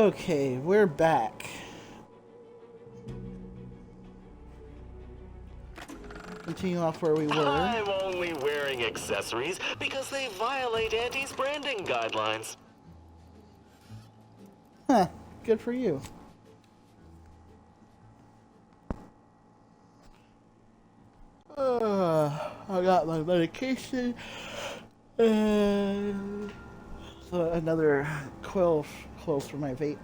Okay, we're back. Continue off where we were. I'm only wearing accessories because they violate Auntie's branding guidelines. Huh, good for you. I got my medication and so another coil close for my vape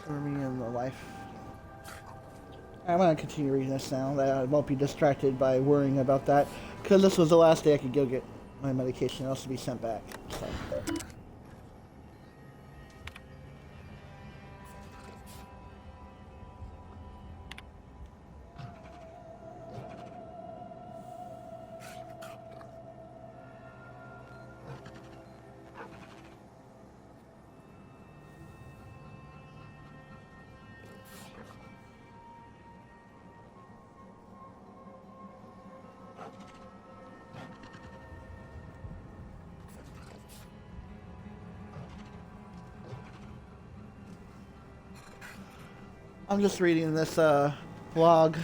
for me and the life. I'm gonna continue reading this now. I won't be distracted by worrying about that because this was the last day I could go get my medication, else to be sent back. So. I'm just reading this blog.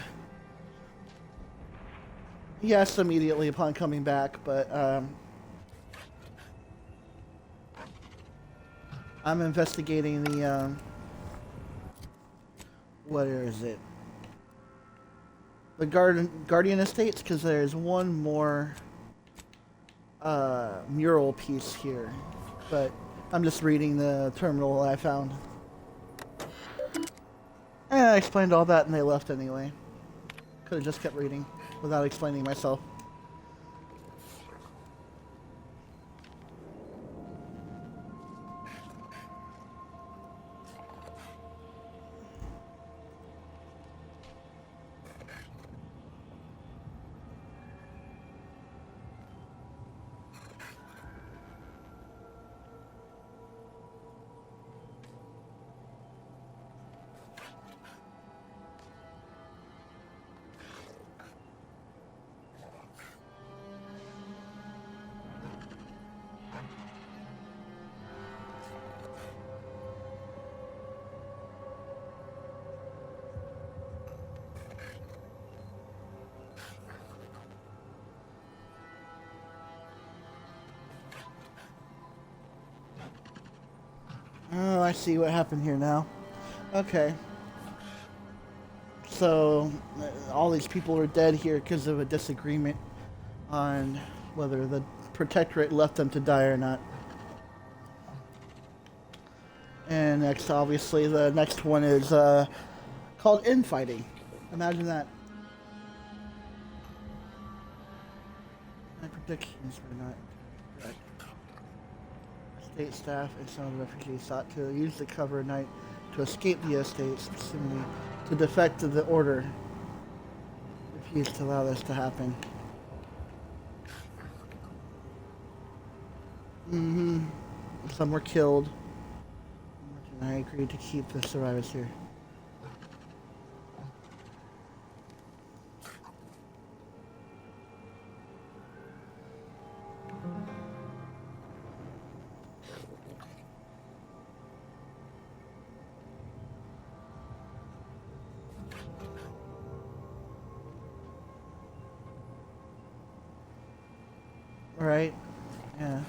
Yes, immediately upon coming back, but I'm investigating the what is it? The Guardian Estates, because there's one more mural piece here, but I'm just reading the terminal I found. And I explained all that and they left anyway. Could have just kept reading without explaining myself. Oh, I see what happened here now. Okay. So, all these people are dead here because of a disagreement on whether the Protectorate left them to die or not. And next, obviously, the next one is called infighting. Imagine that. My predictions were not correct. State staff and some of the refugees sought to use the cover of night to escape the estate, specifically to defect to the order. Refused to allow this to happen. Some were killed. And I agreed to keep the survivors here. Right? Yeah.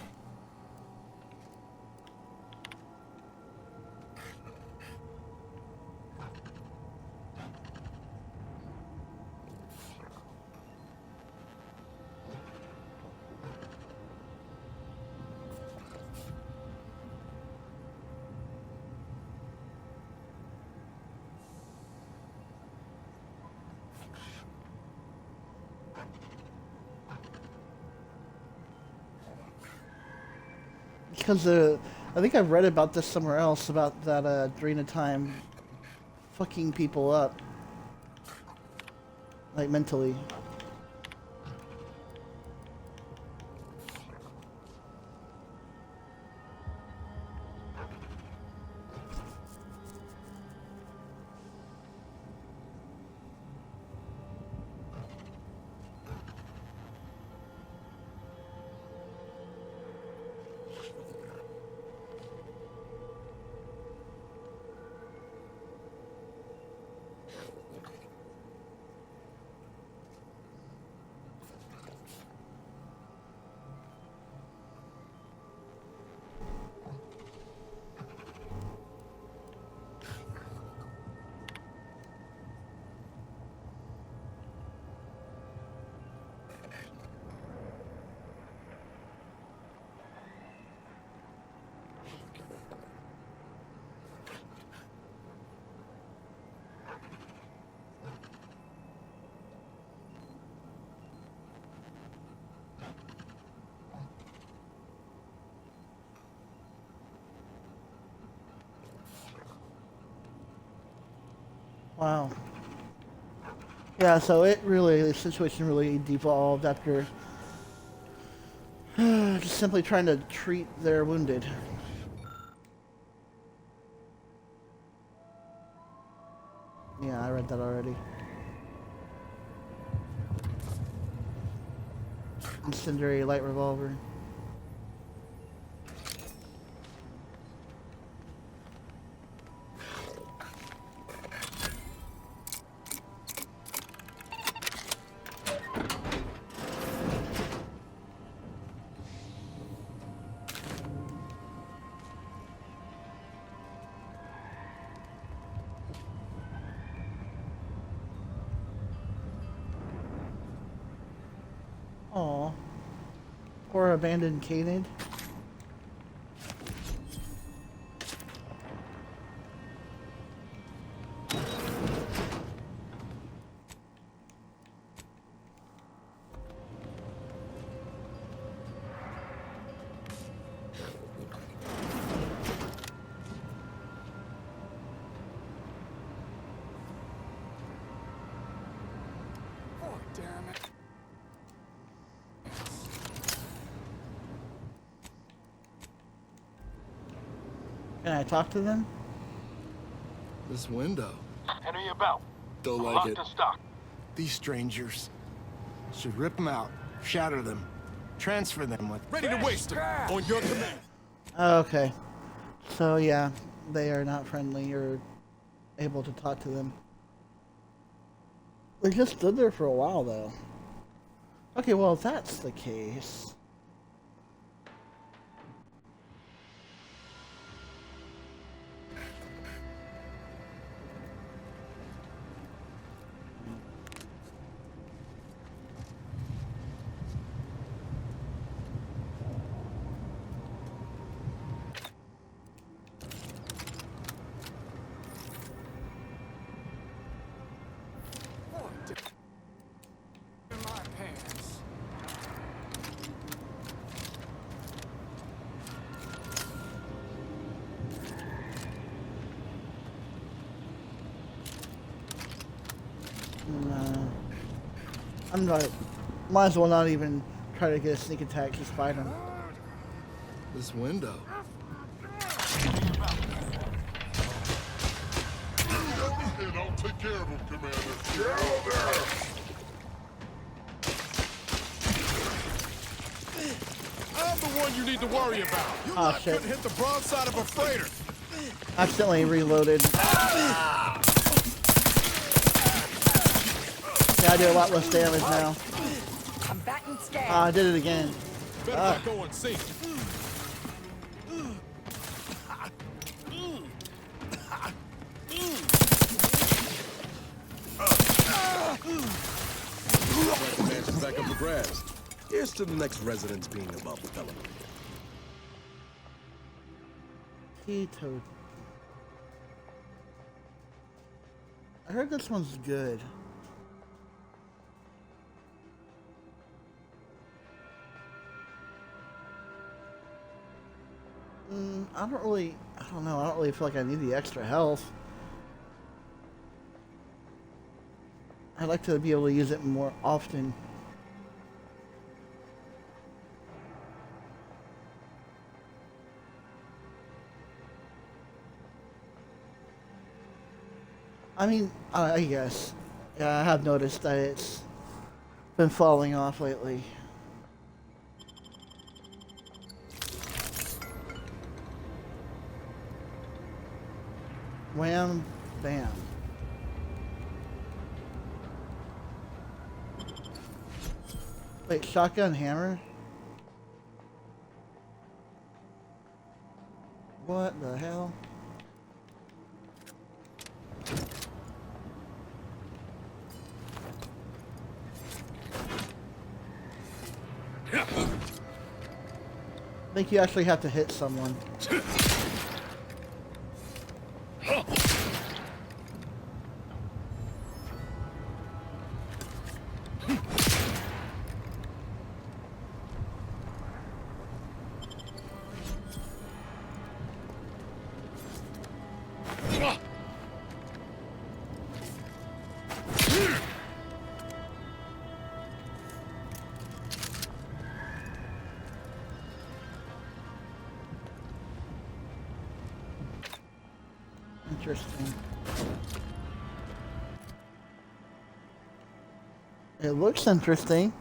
Because I think I've read about this somewhere else about that during the time fucking people up, like mentally. Wow. Yeah, so the situation really devolved after just simply trying to treat their wounded. Yeah, I read that already. Incendiary light revolver. Aw. Poor abandoned Canid. Can I talk to them? This window. Enemy about. Don't like Locked it. to stock. These strangers. Should rip them out, shatter them, transfer them with... Ready to waste them. On your command. Okay. So yeah, they are not friendly or able to talk to them. They just stood there for a while though. Okay, well if that's the case. In my pants. I'm not. Might as well not even try to get a sneak attack to fight them. This window. And I'll take care of him, Commander. Get there! I'm the one you need to worry about. You Oh, shit. couldn't hit the broadside of a freighter. Accidentally reloaded. Yeah, I do a lot less damage now. Combatant scan. Ah, I did it again. Better not go unseen. The mansion's back up for grabs. Here's to the next residents being above the element. Toad. I heard this one's good. I don't know, I don't really feel like I need the extra health. I'd like to be able to use it more often. I mean, I guess. Yeah, I have noticed that it's been falling off lately. Wham, bam. Wait, shotgun hammer? What the hell? I think you actually have to hit someone. Interesting. It looks interesting.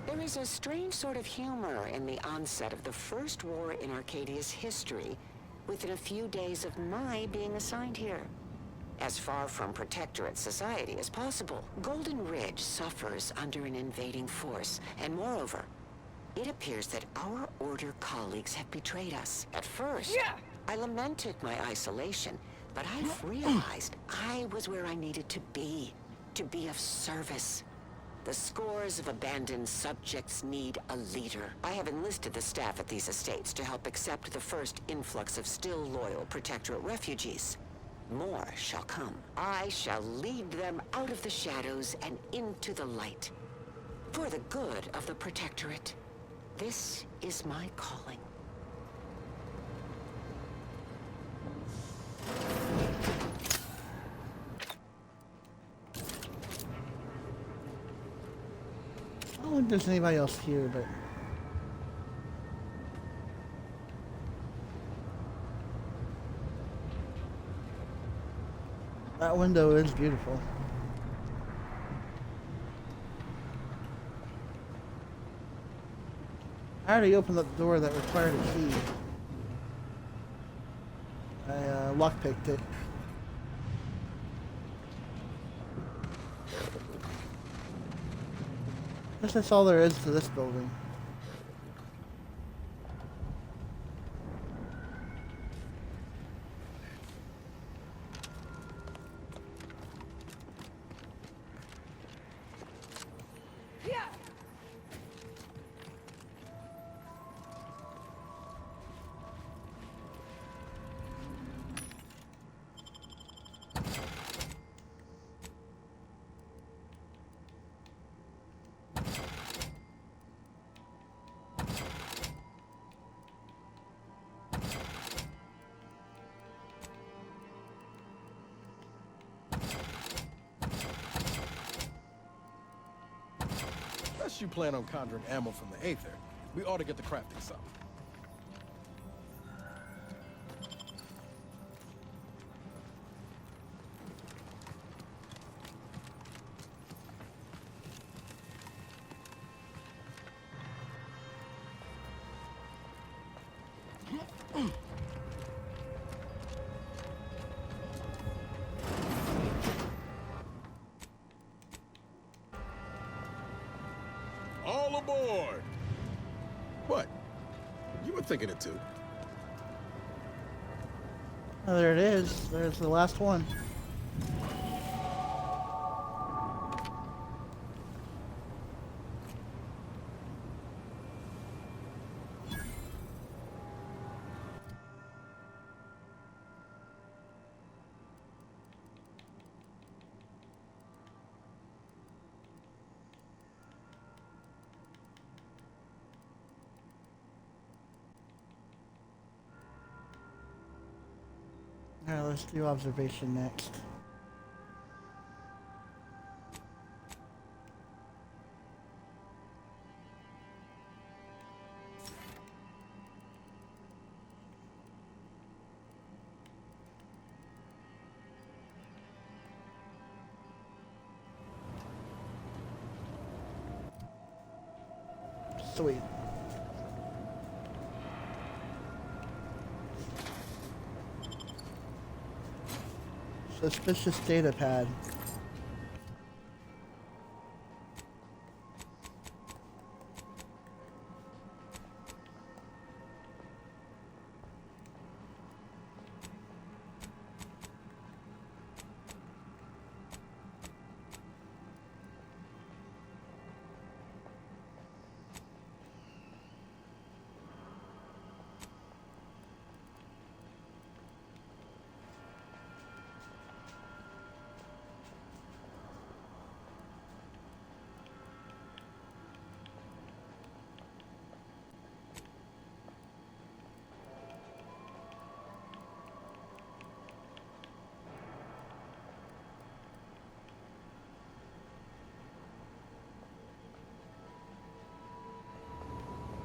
There is a strange sort of humor in the onset of the first war in Arcadia's history, within a few days of my being assigned here. As far from protectorate society as possible, Golden Ridge suffers under an invading force, and moreover, it appears that our Order colleagues have betrayed us. At first, I lamented my isolation, but I've realized I was where I needed to be of service. The scores of abandoned subjects need a leader. I have enlisted the staff at these estates to help accept the first influx of still loyal Protectorate refugees. More shall come. I shall lead them out of the shadows and into the light. For the good of the Protectorate. This is my calling. I don't think there's anybody else here, but that window is beautiful. I already opened up the door that required a key. I lockpicked it. I guess that's all there is to this building. Unless you plan on conjuring ammo from the Aether, we ought to get the crafting some. All aboard! What? You were thinking it too. Oh, there it is. There's the last one. Alright, let's do observation next. Sweet. Suspicious data pad.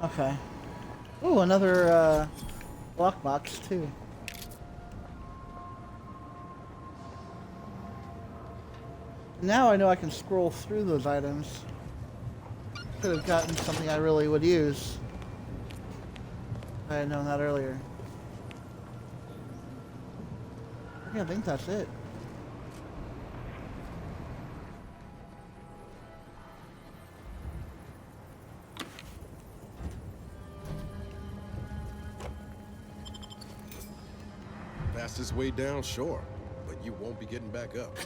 Okay. Oh, another lockbox too. Now I know I can scroll through those items. Could have gotten something I really would use. If I had known that earlier. Yeah, I think that's it. Fastest way down, sure, but you won't be getting back up.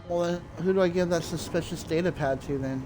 Well, then, who do I give that suspicious data pad to then?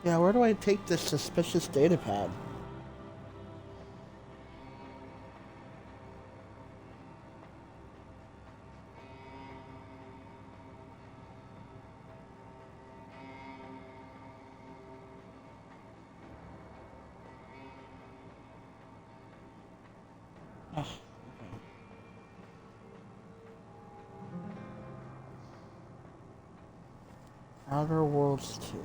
Yeah, where do I take this suspicious data pad? Ugh. Outer Worlds 2.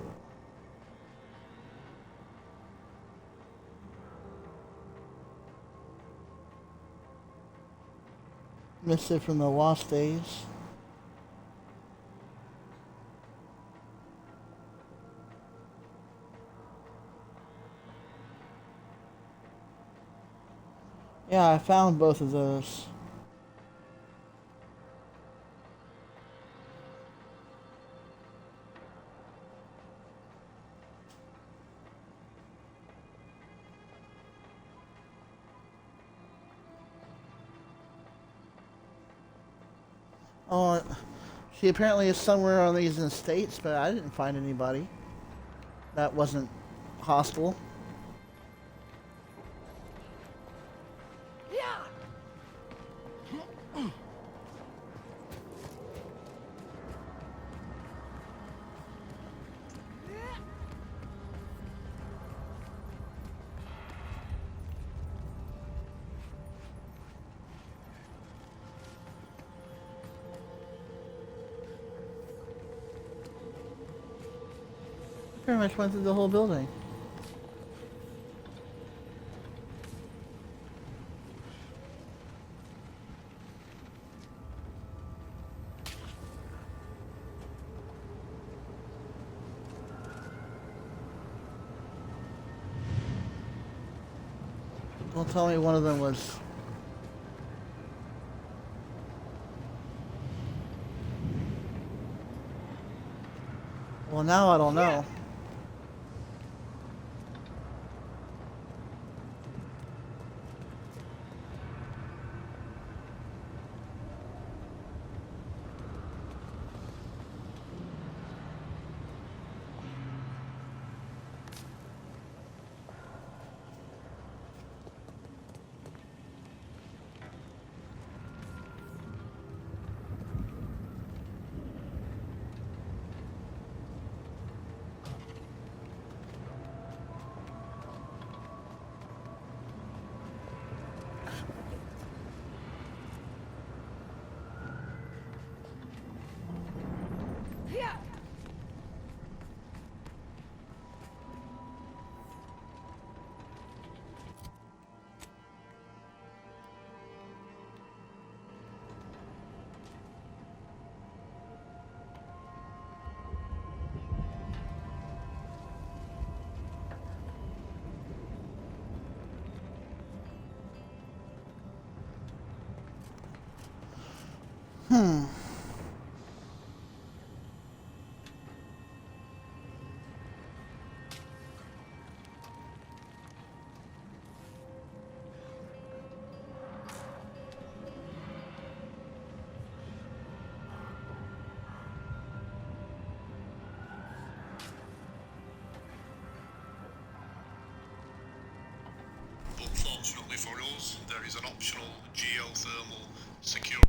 Missive from the Lost Days. Yeah, I found both of those. Oh, she apparently is somewhere on these estates, but I didn't find anybody. That wasn't hostile. Pretty much went through the whole building. Don't tell me one of them was... Well, now I don't know. Unfortunately for us, there is an optional geothermal security.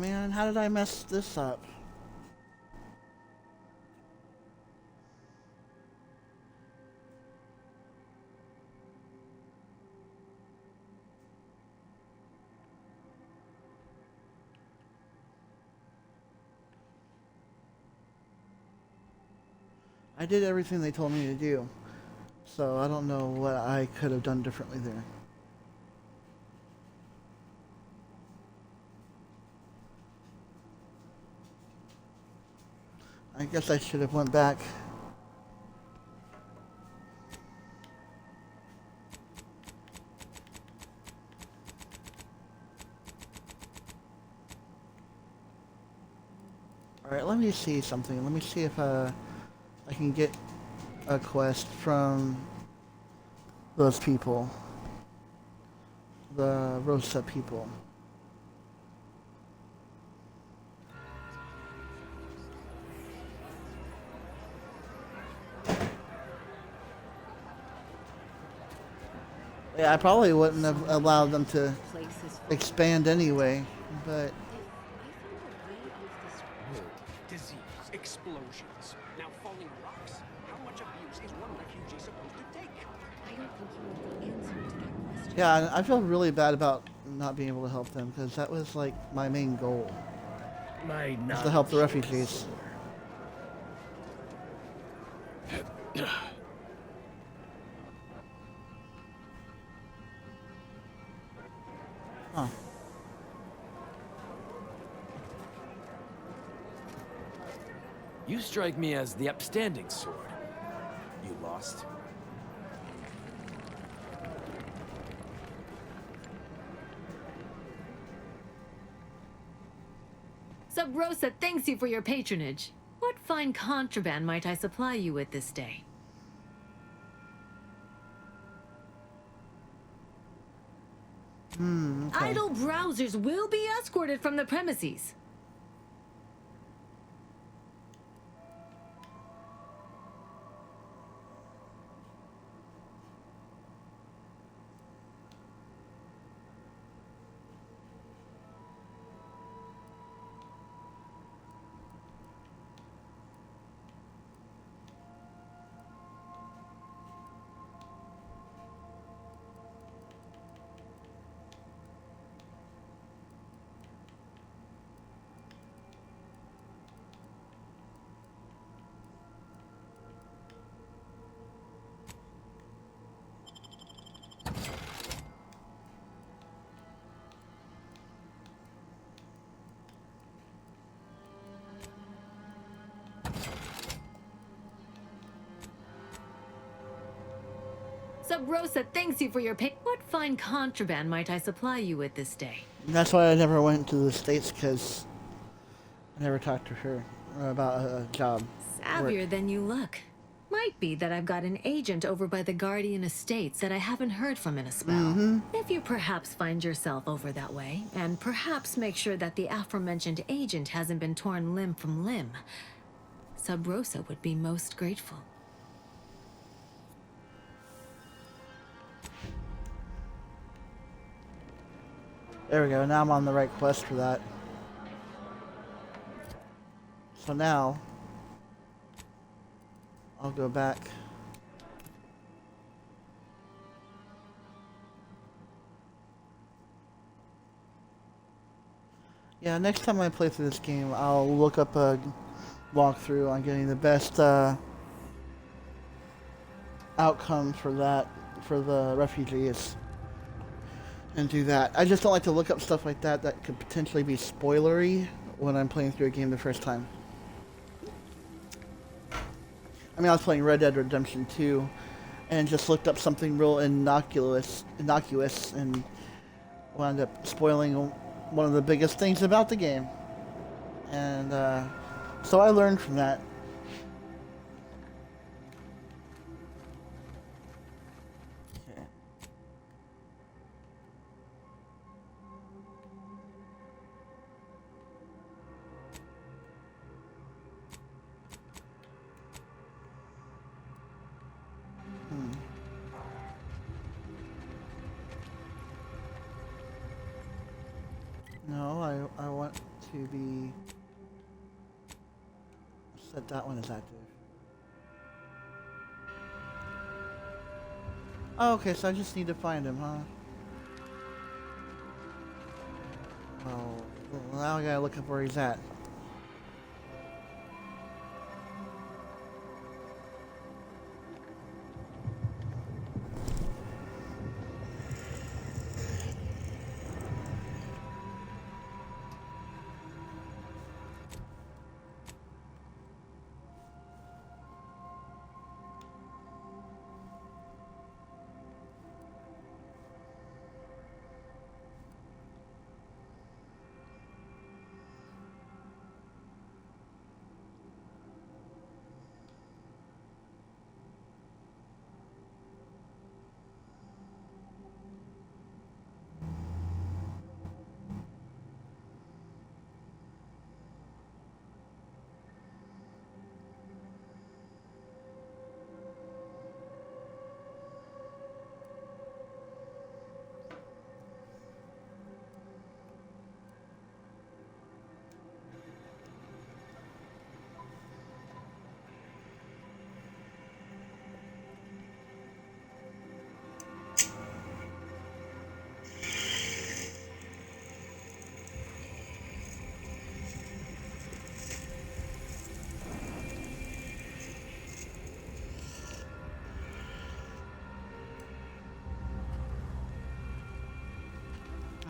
man, how did I mess this up? I did everything they told me to do, so I don't know what I could have done differently there. I guess I should have went back. Alright, let me see something. Let me see if I can get a quest from those people. The Rosa people. Yeah, I probably wouldn't have allowed them to expand anyway, but Disease, explosions, now falling rocks. How much abuse is one refugee supposed to take? I don't think you know the answer to that question. yeah, I feel really bad about not being able to help them because that was like my main goal, was to help the refugees. Huh. You strike me as the upstanding sword. You lost. Sub Rosa thanks you for your patronage. What fine contraband might I supply you with this day? Okay. Idle browsers will be escorted from the premises. Sub Rosa thanks you for your What fine contraband might I supply you with this day? That's why I never went to the States, because I never talked to her about a job. Savvier than you look. Might be that I've got an agent over by the Guardian Estates that I haven't heard from in a spell. If you perhaps find yourself over that way, and perhaps make sure that the aforementioned agent hasn't been torn limb from limb, Sub Rosa would be most grateful. There we go, now I'm on the right quest for that. So now, I'll go back. Yeah, next time I play through this game, I'll look up a walkthrough on getting the best outcome for that, for the refugees. And do that. I just don't like to look up stuff like that that could potentially be spoilery when I'm playing through a game the first time. I mean, I was playing Red Dead Redemption 2 and just looked up something real innocuous and wound up spoiling one of the biggest things about the game. And so I learned from that. No, I want to... Said that one is active. Oh, okay, so I just need to find him, huh? Well, now I gotta look up where he's at.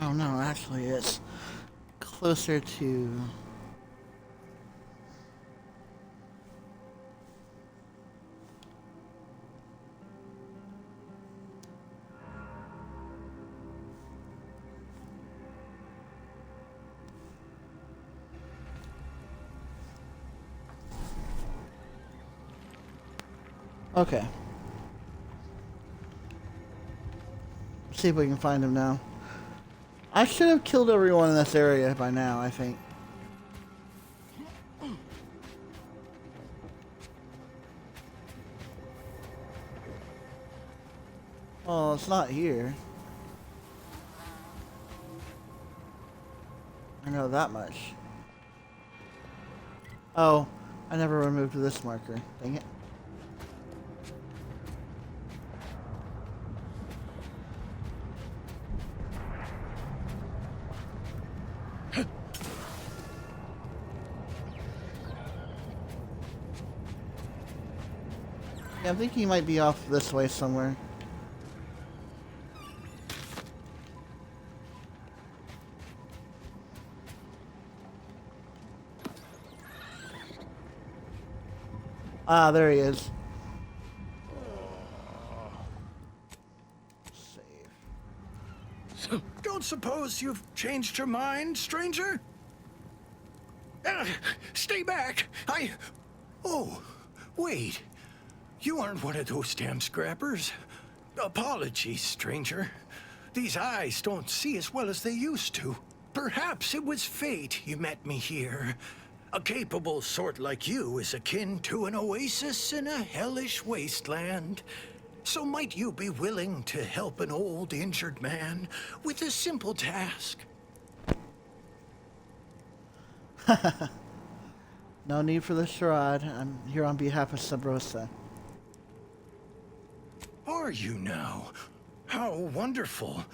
Oh no, actually it's closer to... Okay. See if we can find him now. I should have killed everyone in this area by now, I think. Oh, it's not here. I know that much. Oh, I never removed this marker. Dang it. Yeah, I think he might be off this way somewhere. Ah, there he is. Save. Don't suppose you've changed your mind, stranger? Stay back! Oh, wait. You aren't one of those damn scrappers. Apologies, stranger. These eyes don't see as well as they used to. Perhaps it was fate you met me here. A capable sort like you is akin to an oasis in a hellish wasteland. So might you be willing to help an old injured man with a simple task? No need for the charade. I'm here on behalf of Sub Rosa. Are you now? How wonderful.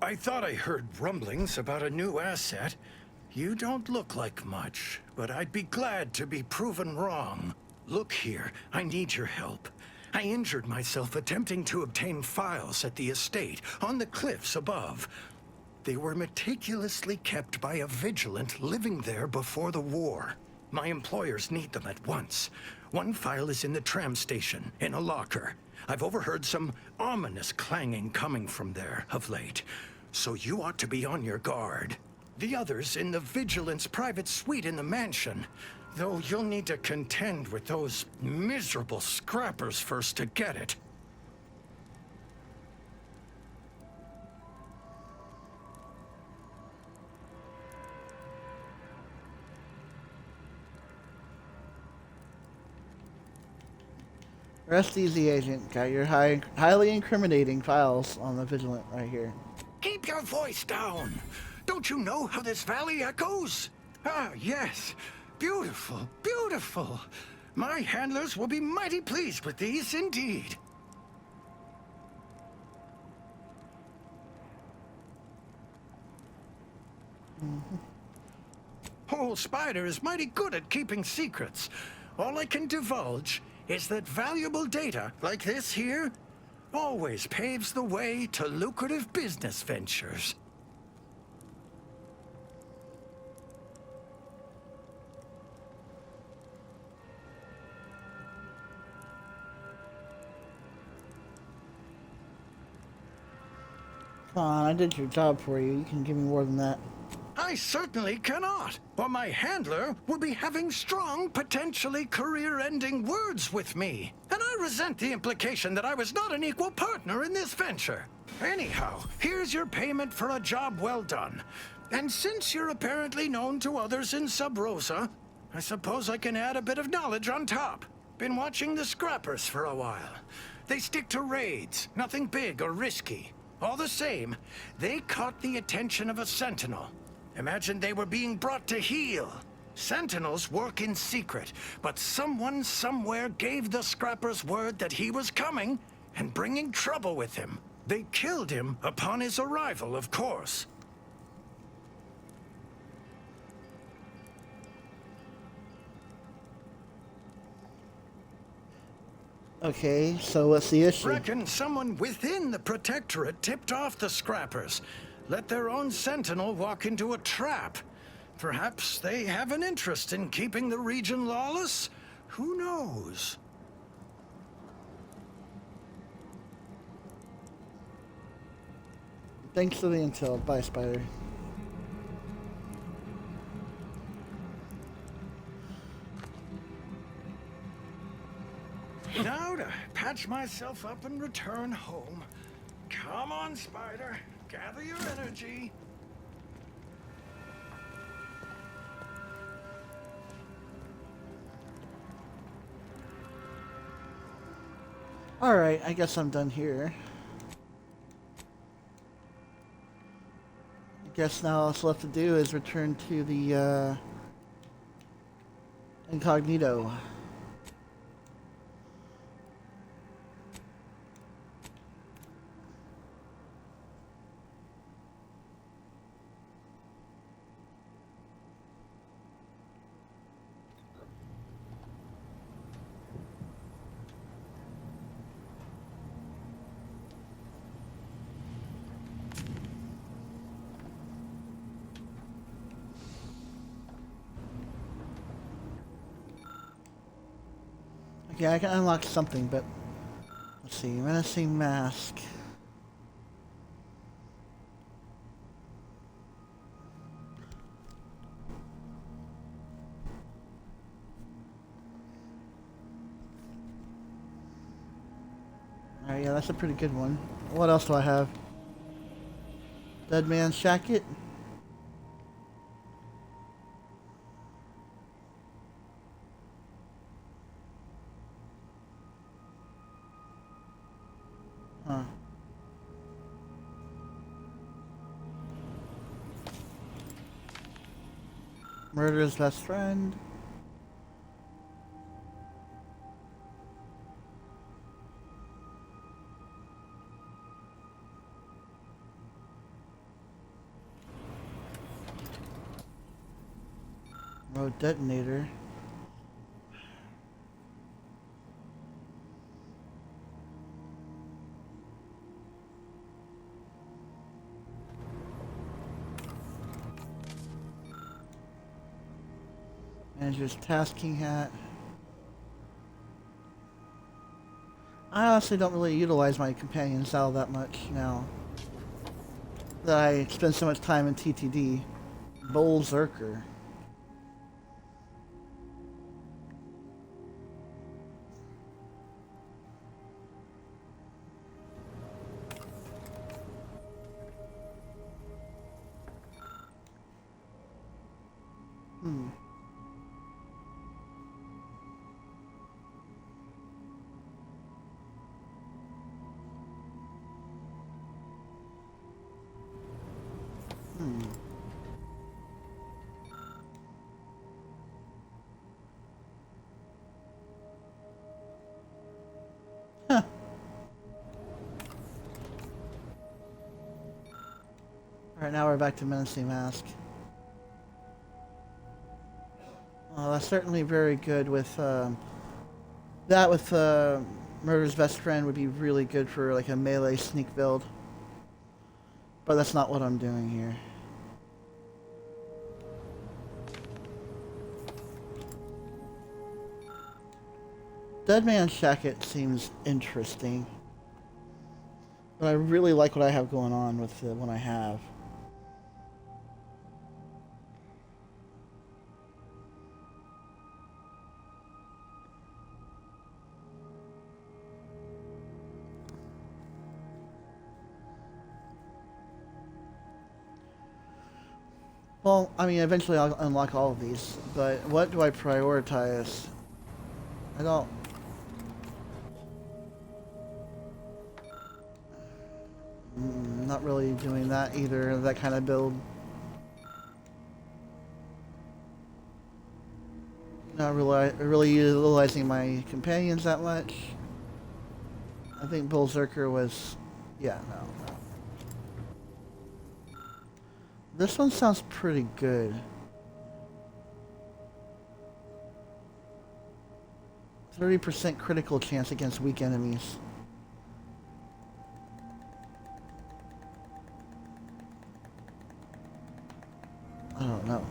I thought I heard rumblings about a new asset. You don't look like much, but I'd be glad to be proven wrong. Look here, I need your help. I injured myself attempting to obtain files at the estate on the cliffs above. They were meticulously kept by a vigilant living there before the war. My employers need them at once. One file is in the tram station, in a locker. I've overheard some ominous clanging coming from there of late, so you ought to be on your guard. The other's in the Vigilance private suite in the mansion, though you'll need to contend with those miserable scrappers first to get it. Rest easy, Agent. Got your highly incriminating files on the Vigilant right here. Keep your voice down! Don't you know how this valley echoes? Ah, yes. Beautiful, beautiful. beautiful. My handlers will be mighty pleased with these indeed. Old Spider is mighty good at keeping secrets. All I can divulge is that valuable data, like this here, always paves the way to lucrative business ventures. Come on, I did your job for you. You can give me more than that. I certainly cannot, or my handler will be having strong, potentially career-ending words with me. And I resent the implication that I was not an equal partner in this venture. Anyhow, here's your payment for a job well done. And since you're apparently known to others in Sub Rosa, I suppose I can add a bit of knowledge on top. Been watching the Scrappers for a while. They stick to raids, nothing big or risky. All the same, they caught the attention of a sentinel. Imagine they were being brought to heel. Sentinels work in secret, but someone somewhere gave the Scrappers word that he was coming and bringing trouble with him. They killed him upon his arrival, of course. Okay, so what's the issue? Reckon someone within the Protectorate tipped off the Scrappers. Let their own sentinel walk into a trap. Perhaps they have an interest in keeping the region lawless? Who knows? Thanks for the intel. Bye, Spider. Now to patch myself up and return home. Come on, Spider. Gather your energy. Alright, I guess I'm done here. I guess now all that's left to do is return to the incognito. Yeah, I can unlock something, but let's see. Menacing mask. Alright, yeah, that's a pretty good one. What else do I have? Dead man's jacket. Huh. Murderer's best friend. Road detonator. Manager's tasking hat. I honestly don't really utilize my companions all that much now that I spend so much time in TTD. Bull Zerker. Alright, now we're back to Menacing Mask. Well, that's certainly very good with, that with, Murder's Best Friend would be really good for, like, a melee sneak build. But that's not what I'm doing here. Dead Man's Jacket seems interesting. But I really like what I have going on with the one I have. Well, I mean, eventually I'll unlock all of these, but what do I prioritize? I don't... not really doing that either, that kind of build. Not really utilizing my companions that much. I think Berserker was... yeah, no. This one sounds pretty good. 30% critical chance against weak enemies. I don't know.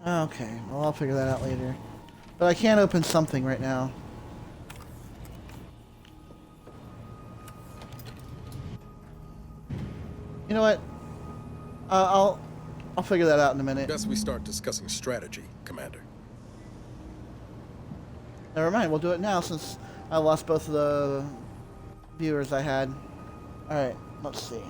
Okay, well I'll figure that out later. But I can't open something right now. You know what? I'll figure that out in a minute. Best we start discussing strategy, Commander. Never mind, we'll do it now since I lost both of the viewers I had. Alright, let's see.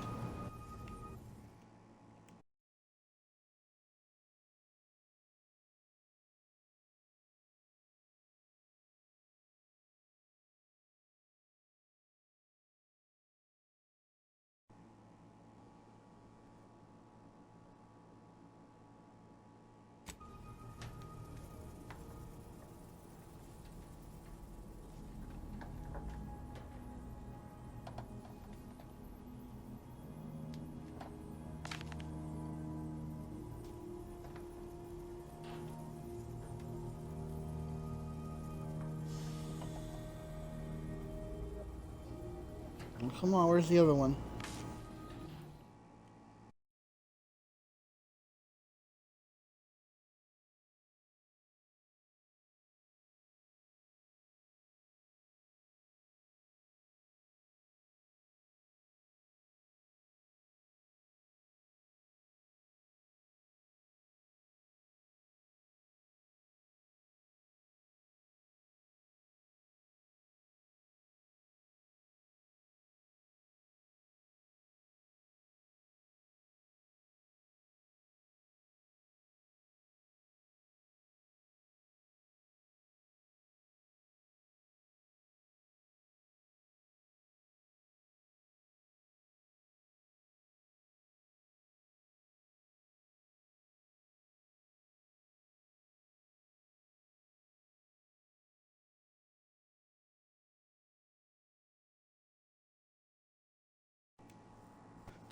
Oh, come on, where's the other one?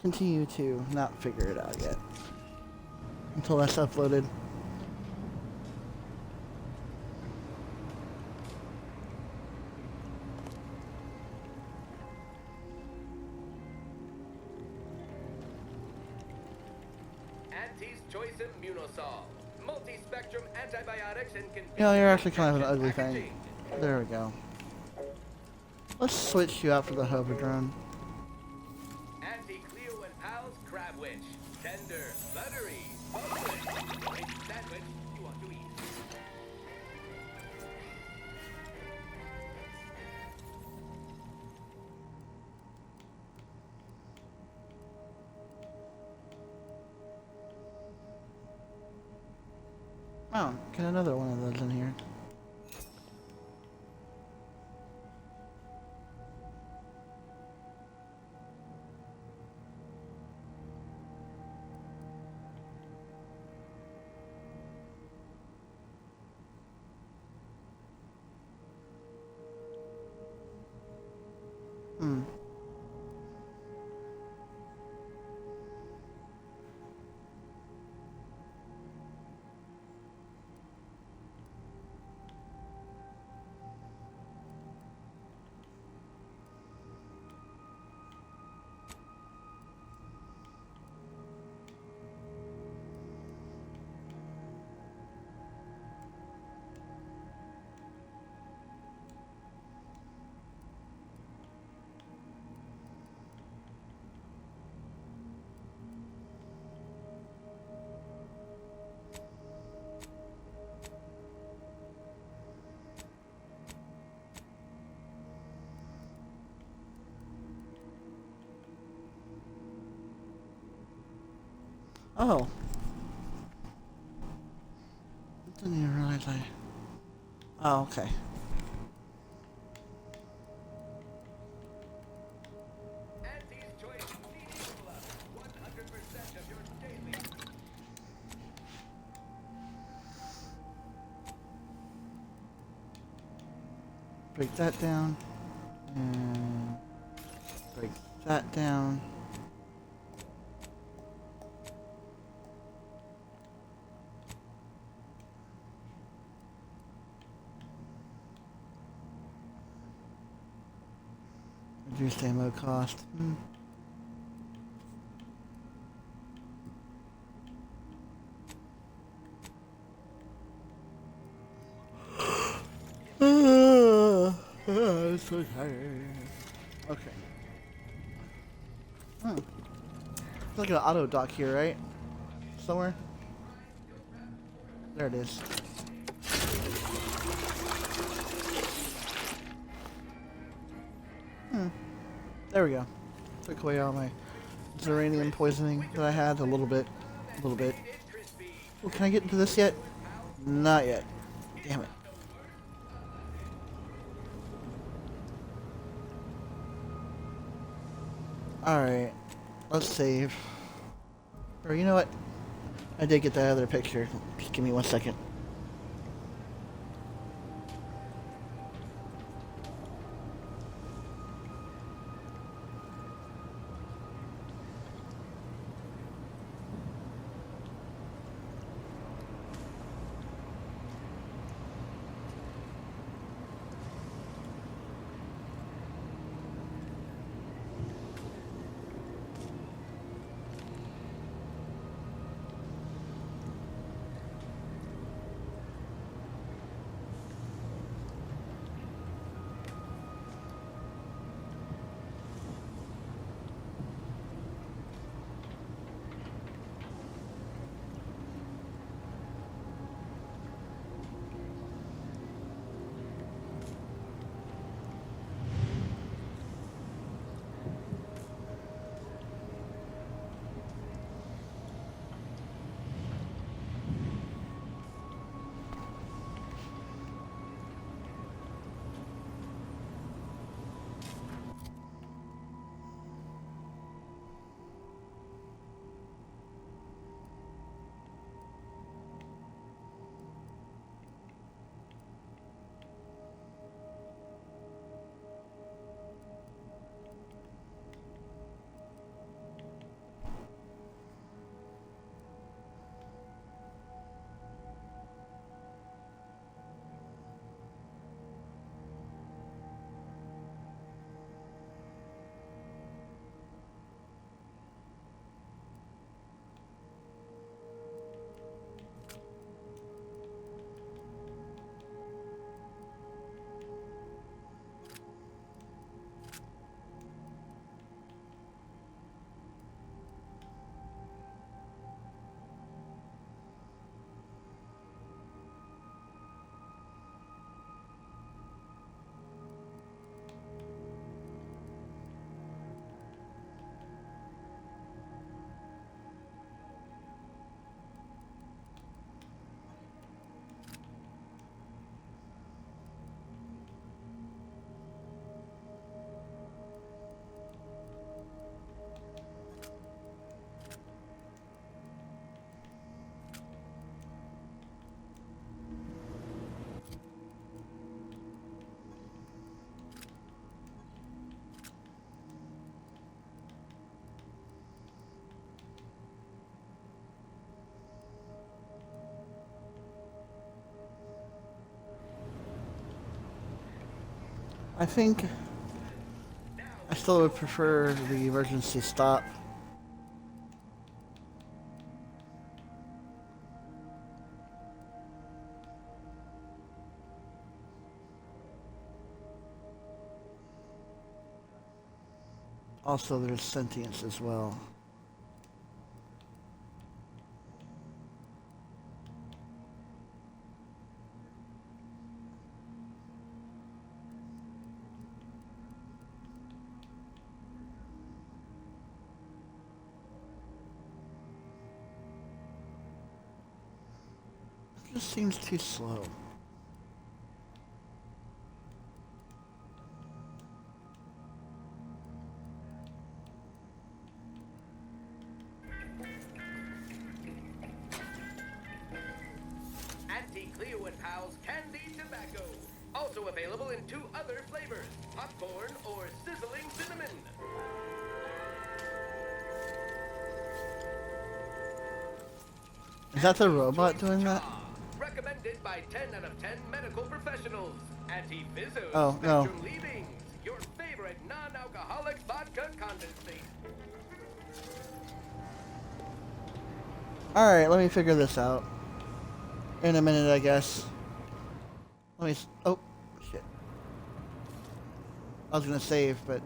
Continue to not figure it out yet. Until that's uploaded. Auntie's Choice Immunosol. multi-spectrum antibiotics and You know, you're actually kind of an ugly thing. There we go. Let's switch you out for the hover drone. Anti-Cleo and Pal's Crabwitch. Tender, buttery, boneless. It's sandwich you want to eat. Oh, get another one of those in here. Hmm. Oh. Didn't even realize I... Oh, okay. Auntie's Choice CD Plus. 100% of your daily. Break that down. And break that down. Reduce ammo cost. So tired. Okay. It's like an auto dock here, right? Somewhere. There it is. There we go. Took away all my uranium poisoning that I had a little bit. Oh, can I get into this yet? Not yet. Damn it. Alright. Let's save. Or you know what? I did get that other picture. Just give me 1 second. I think I still would prefer the emergency stop. Also, there's sentience as well. It just seems too slow. Cleo and Pals candy tobacco. Also available in 2 other flavors, popcorn or sizzling cinnamon. Is that the robot doing that? Recommended by 10 out of 10 medical professionals. Anti-Fizzo Oh, no. Spectrum Leavings, your favorite non-alcoholic vodka condensate. Alright, let me figure this out. In a minute, I guess. Let me... Oh, shit. I was gonna save, but...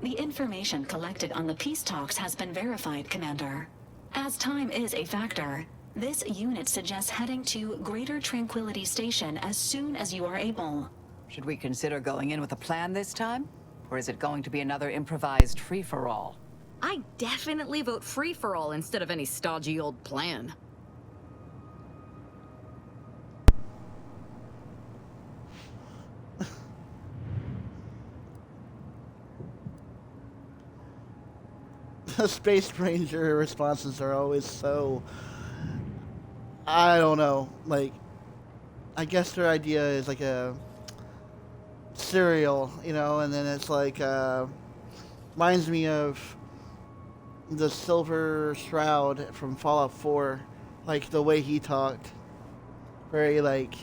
The information collected on the peace talks has been verified, Commander. As time is a factor, this unit suggests heading to Greater Tranquility Station as soon as you are able. Should we consider going in with a plan this time? Or is it going to be another improvised free-for-all? I definitely vote free-for-all instead of any stodgy old plan. The Space Ranger responses are always so... I don't know, like... I guess their idea is like a... cereal, you know, and then it's like, reminds me of the Silver Shroud from Fallout 4, like the way he talked. Very, like,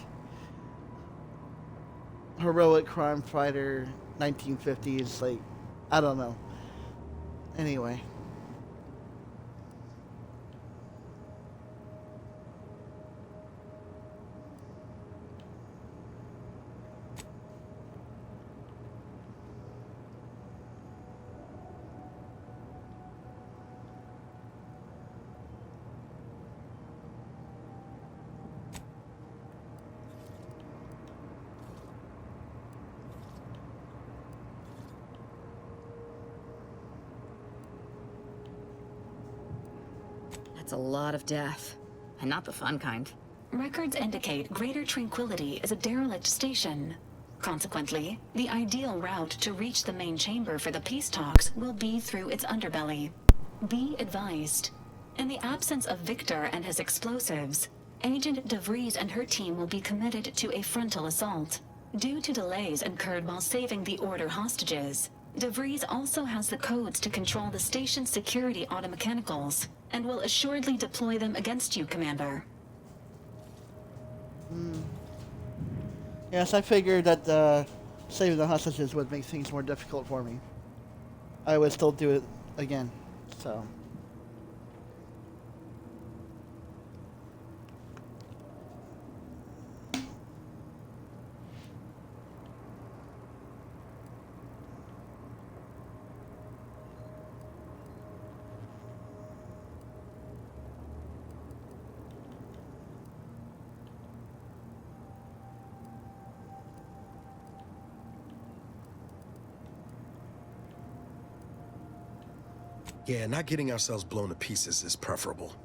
heroic crime fighter, 1950s, like, I don't know. Anyway. That's a lot of death. And not the fun kind. Records indicate Greater Tranquility is a derelict station. Consequently, the ideal route to reach the main chamber for the peace talks will be through its underbelly. Be advised. In the absence of Victor and his explosives, Agent DeVries and her team will be committed to a frontal assault. Due to delays incurred while saving the Order hostages, DeVries also has the codes to control the station's security automechanicals, and will assuredly deploy them against you, Commander. Yes, I figured that saving the hostages would make things more difficult for me. I would still do it again, so... Yeah, not getting ourselves blown to pieces is preferable.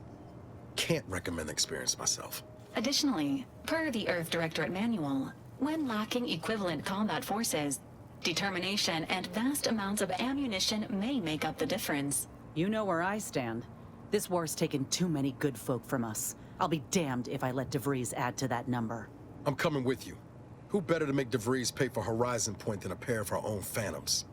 Can't recommend the experience myself. Additionally, per the Earth Directorate Manual, when lacking equivalent combat forces, determination and vast amounts of ammunition may make up the difference. You know where I stand. This war's taken too many good folk from us. I'll be damned if I let DeVries add to that number. I'm coming with you. Who better to make DeVries pay for Horizon Point than a pair of our own Phantoms?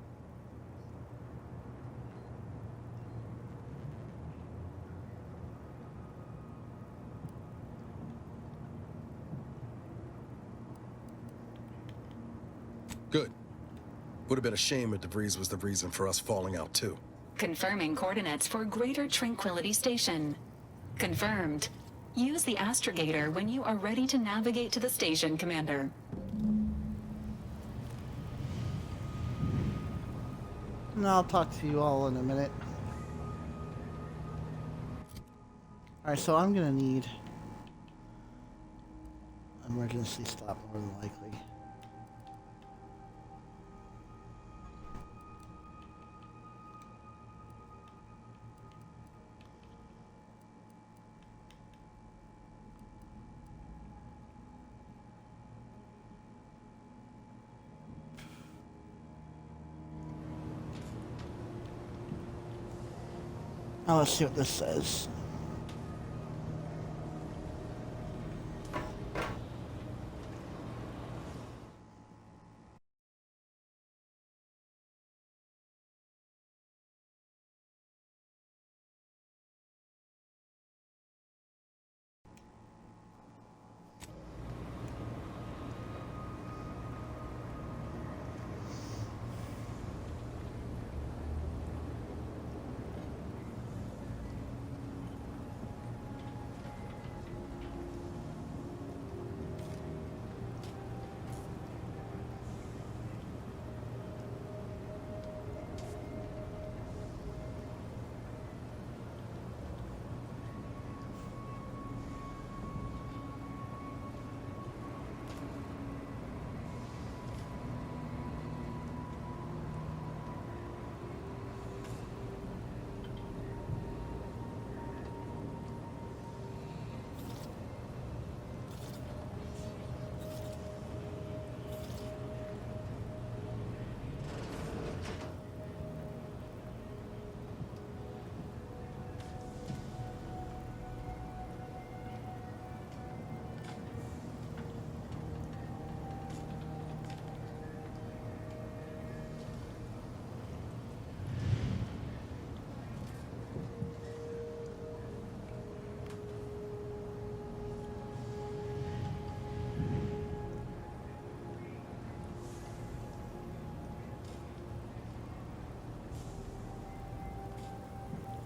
Good. Would have been a shame if DeVries was the reason for us falling out too. Confirming coordinates for Greater Tranquility Station. Confirmed. Use the astrogator when you are ready to navigate to the station, Commander. And I'll talk to you all in a minute. Alright, so I'm gonna need emergency stop more than likely. Now let's see what this says.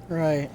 Right.